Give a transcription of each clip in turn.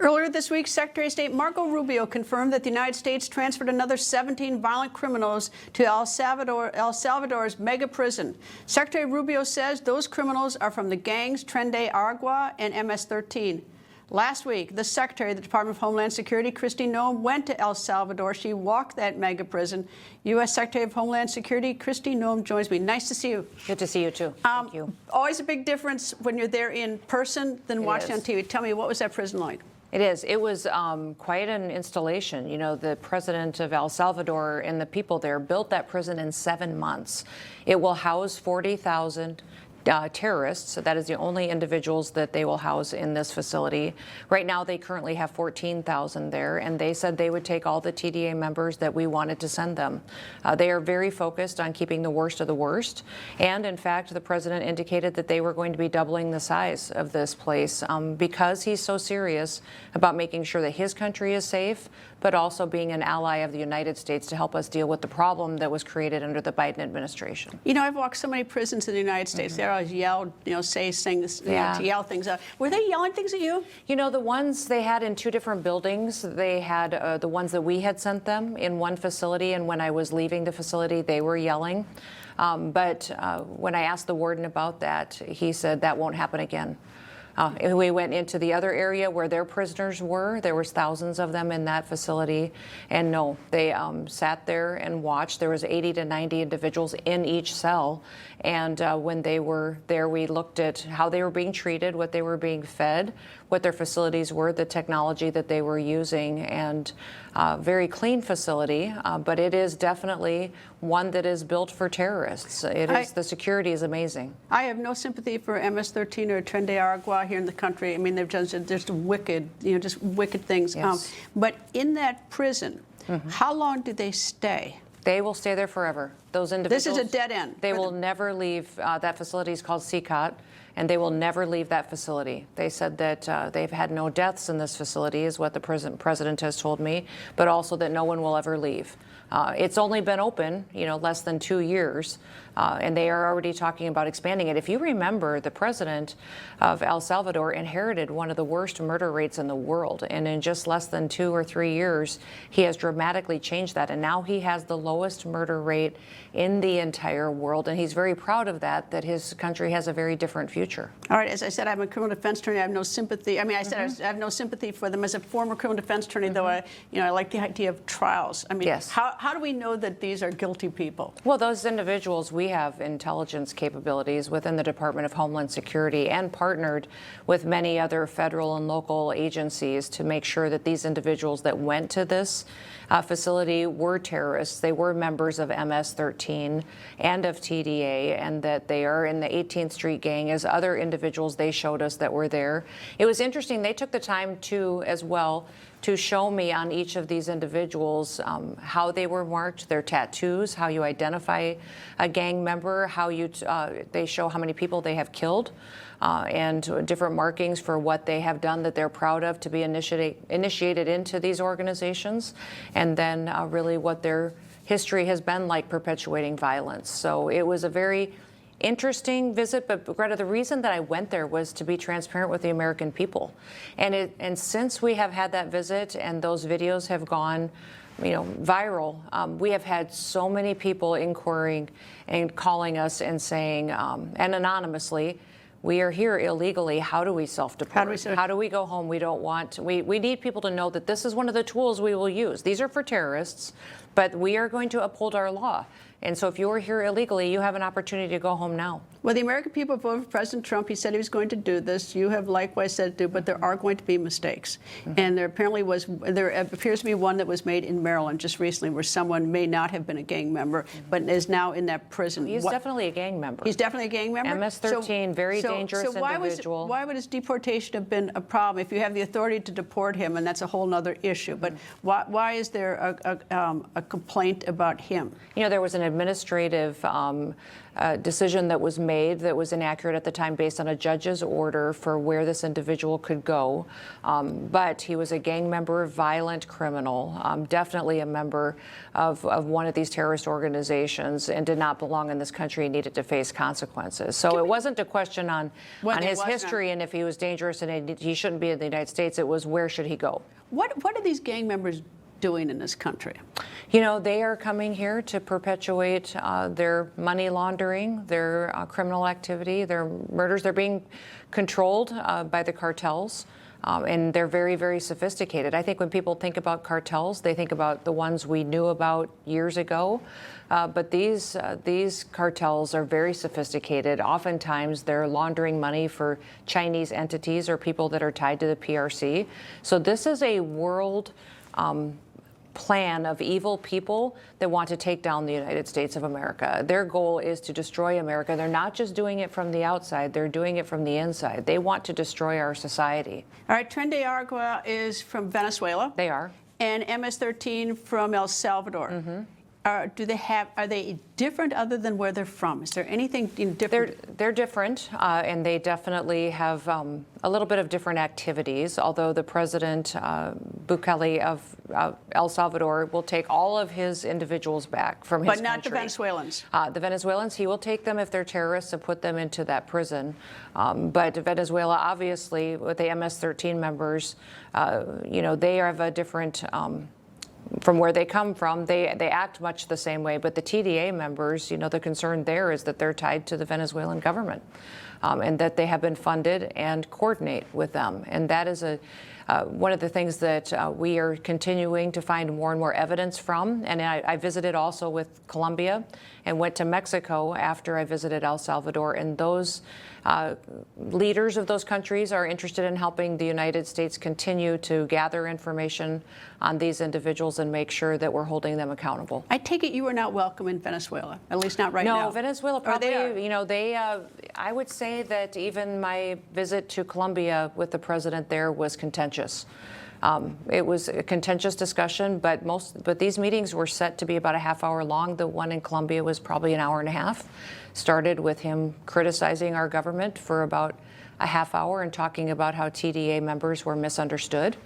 Earlier this week, Secretary of State Marco Rubio confirmed that the United States transferred another 17 violent criminals to El Salvador's mega prison. Secretary Rubio says those criminals are from the gangs Tren de Aragua and MS-13. Last week, the Secretary of the Department of Homeland Security, Kristi Noem, went to El Salvador. She walked that mega prison. U.S. Secretary of Homeland Security, Kristi Noem, joins me. Nice to see you. Good to see you, too. Thank you. Always a big difference when you're there in person than watching on TV. Tell me, what was that prison like? It is. It was quite an installation. You know, the president of El Salvador and the people there built that prison in 7 months. It will house 40,000 terrorists. So that is the only individuals that they will house in this facility. Right now, they currently have 14,000 there, and they said they would take all the TDA members that we wanted to send them. They are very focused on keeping the worst of the worst. And in fact, the president indicated that they were going to be doubling the size of this place because he's so serious about making sure that his country is safe, but also being an ally of the United States to help us deal with the problem that was created under the Biden administration. You know, I've walked so many prisons in the United States. They always yell, you know, say things, you know, to yell things out. Were they yelling things at you? You know, the ones they had in 2 different buildings, they had the ones that we had sent them in one facility, and when I was leaving the facility, they were yelling. But when I asked the warden about that, he said that won't happen again. We went into the other area where their prisoners were. There was thousands of them in that facility. And no, they sat there and watched. There was 80 to 90 individuals in each cell. And when they were there, we looked at how they were being treated, what they were being fed, what their facilities were, the technology that they were using, and very clean facility. But it is definitely one that is built for terrorists. The security is amazing. I have no sympathy for MS-13 or Tren de Aragua here in the country. I mean, they've done just wicked, you know, just wicked things. Yes. But in that prison, how long do they stay? They will stay there forever. Those individuals. This is a dead end. They will never leave. That facility is called CCOT, and they will never leave that facility. They said that they've had no deaths in this facility, is what the president has told me, but also that no one will ever leave. It's only been open, you know, less than 2 years, and they are already talking about expanding it. If you remember, the president of El Salvador inherited one of the worst murder rates in the world, and in just less than 2 or 3 years, he has dramatically changed that, and now he has the lowest murder rate in the entire world, and he's very proud of that, that his country has a very different future. All right, as I said, I'm a criminal defense attorney. I have no sympathy. I mean, I said I have no sympathy for them. As a former criminal defense attorney, though, I like the idea of trials. I mean, yes. How do we know that these are guilty people? Well, those individuals, we have intelligence capabilities within the Department of Homeland Security and partnered with many other federal and local agencies to make sure that these individuals that went to this facility were terrorists. They were members of MS-13 and of TDA, and that they are in the 18th Street Gang as other individuals they showed us that were there. It was interesting. They took the time to, as well, to show me on each of these individuals how they were marked, their tattoos, how you identify a gang member, how you they show how many people they have killed, and different markings for what they have done that they're proud of to be initiated into these organizations, and then really what their history has been like perpetuating violence. So it was a very interesting visit, but Greta, the reason that I went there was to be transparent with the American people. And since we have had that visit and those videos have gone, you know, viral, we have had so many people inquiring and calling us and saying, and anonymously, we are here illegally. How do we self-deport? How do we go home? We don't want, we need people to know that this is one of the tools we will use. These are for terrorists, but we are going to uphold our law. And so if you are here illegally, you have an opportunity to go home now. Well, the American people voted for President Trump. He said he was going to do this. You have likewise said to do, but there are going to be mistakes. And there appears to be one that was made in Maryland just recently where someone may not have been a gang member, but is now in that prison. He's definitely a gang member. He's definitely a gang member? MS-13, very dangerous individual. Why would his deportation have been a problem if you have the authority to deport him, and that's a whole other issue? But why is there a complaint about him? You know, there was an administrative decision that was made that was inaccurate at the time based on a judge's order for where this individual could go. But he was a gang member, violent criminal, definitely a member of one of these terrorist organizations, and did not belong in this country and needed to face consequences. So it wasn't a question on his history and if he was dangerous and he shouldn't be in the United States. It was where should he go? What are these gang members doing in this country? You know, they are coming here to perpetuate their money laundering, their criminal activity, their murders. They're being controlled by the cartels. And they're very, very sophisticated. I think when people think about cartels, they think about the ones we knew about years ago. But these cartels are very sophisticated. Oftentimes, they're laundering money for Chinese entities or people that are tied to the PRC. So this is a world plan of evil people that want to take down the United States of America. Their goal is to destroy America. They're not just doing it from the outside, they're doing it from the inside. They want to destroy our society. All right, Tren de Aragua is from Venezuela. They are. And MS-13 from El Salvador. Mm-hmm. Are they different other than where they're from? Is there anything different? They're different, and they definitely have a little bit of different activities, although the president, Bukele of El Salvador, will take all of his individuals back from his country. But not the Venezuelans? The Venezuelans, he will take them if they're terrorists and put them into that prison. But Venezuela, obviously, with the MS-13 members, you know, they have a different from where they come from, they act much the same way. But the TDA members, you know, the concern there is that they're tied to the Venezuelan government and that they have been funded and coordinate with them. And that is one of the things that we are continuing to find more and more evidence from. And I visited also with Colombia and went to Mexico after I visited El Salvador. And those leaders of those countries are interested in helping the United States continue to gather information on these individuals and make sure that we're holding them accountable. I take it you are not welcome in Venezuela, at least not right now. No, Venezuela probably, you know, I would say that even my visit to Colombia with the president there was contentious. It was a contentious discussion, but these meetings were set to be about a half hour long. The one in Colombia was probably an hour and a half. Started with him criticizing our government for about a half hour and talking about how TDA members were misunderstood.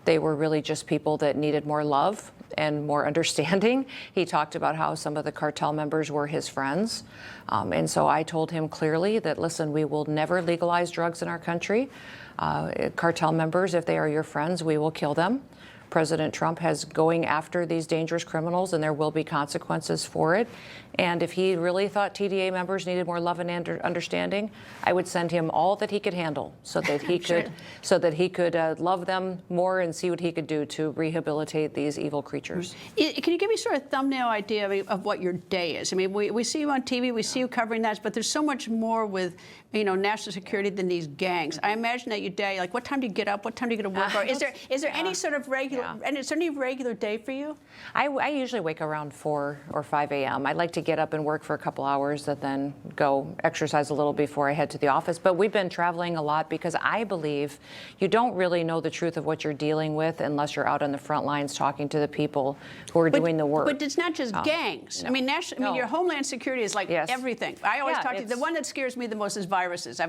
They were really just people that needed more love and more understanding. He talked about how some of the cartel members were his friends. And so I told him clearly that, listen, we will never legalize drugs in our country. Cartel members, if they are your friends, we will kill them. President Trump has going after these dangerous criminals, and there will be consequences for it. And if he really thought TDA members needed more love and understanding, I would send him all that he could handle, so that he could love them more and see what he could do to rehabilitate these evil creatures. Can you give me sort of a thumbnail idea of what your day is? I mean, we see you on TV, we see you covering that, but there's so much more with, you know, national security than these gangs. I imagine that your day, like, what time do you get up? What time do you get to work? Or is there any sort of regular? And is there any regular day for you? I usually wake around 4 or 5 a.m. I like to get up and work for a couple hours and then go exercise a little before I head to the office. But we've been traveling a lot because I believe you don't really know the truth of what you're dealing with unless you're out on the front lines talking to the people who are doing the work. But it's not just gangs. No. I mean, your Homeland Security is like everything. I always talk to you. The one that scares me the most is viruses. I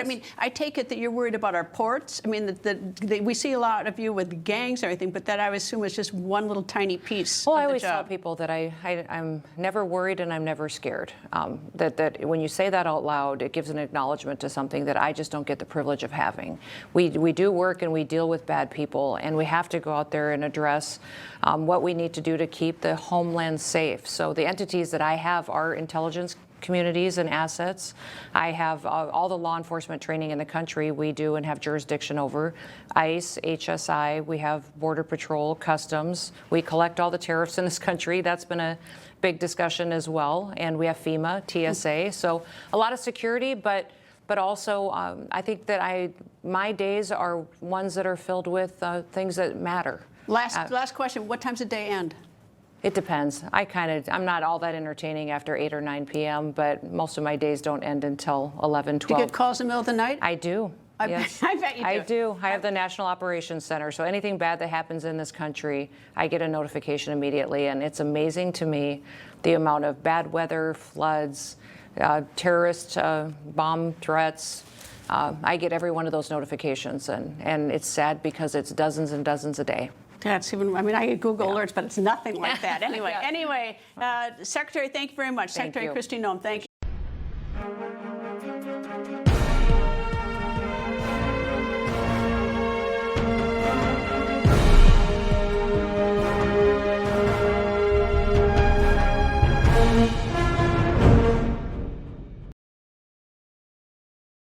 mean, I take it that you're worried about our ports. I mean, we see a lot of you with gangs and everything, but that I assume is just one little tiny piece. Well, I always tell people that I'm never worried and I'm never scared. That when you say that out loud, it gives an acknowledgement to something that I just don't get the privilege of having. We do work and we deal with bad people, and we have to go out there and address what we need to do to keep the homeland safe. So the entities that I have are intelligence communities and assets. I have all the law enforcement training in the country we do and have jurisdiction over. ICE, HSI, we have Border Patrol, Customs. We collect all the tariffs in this country. That's been a big discussion as well. And we have FEMA, TSA. So a lot of security, but also I think that my days are ones that are filled with things that matter. Last question, what time's the day end? It depends. I'm not all that entertaining after 8 or 9 p.m., but most of my days don't end until 11, 12. Do you get calls in the middle of the night? I do. Yes. I bet you do. I do. I have the National Operations Center, so anything bad that happens in this country, I get a notification immediately, and it's amazing to me the amount of bad weather, floods, terrorist bomb threats. I get every one of those notifications, and it's sad because it's dozens and dozens a day. That's even, I mean, I get Google alerts, but it's nothing like that. Anyway, Secretary, thank you very much. Thank Secretary you. Kristi Noem, thank you.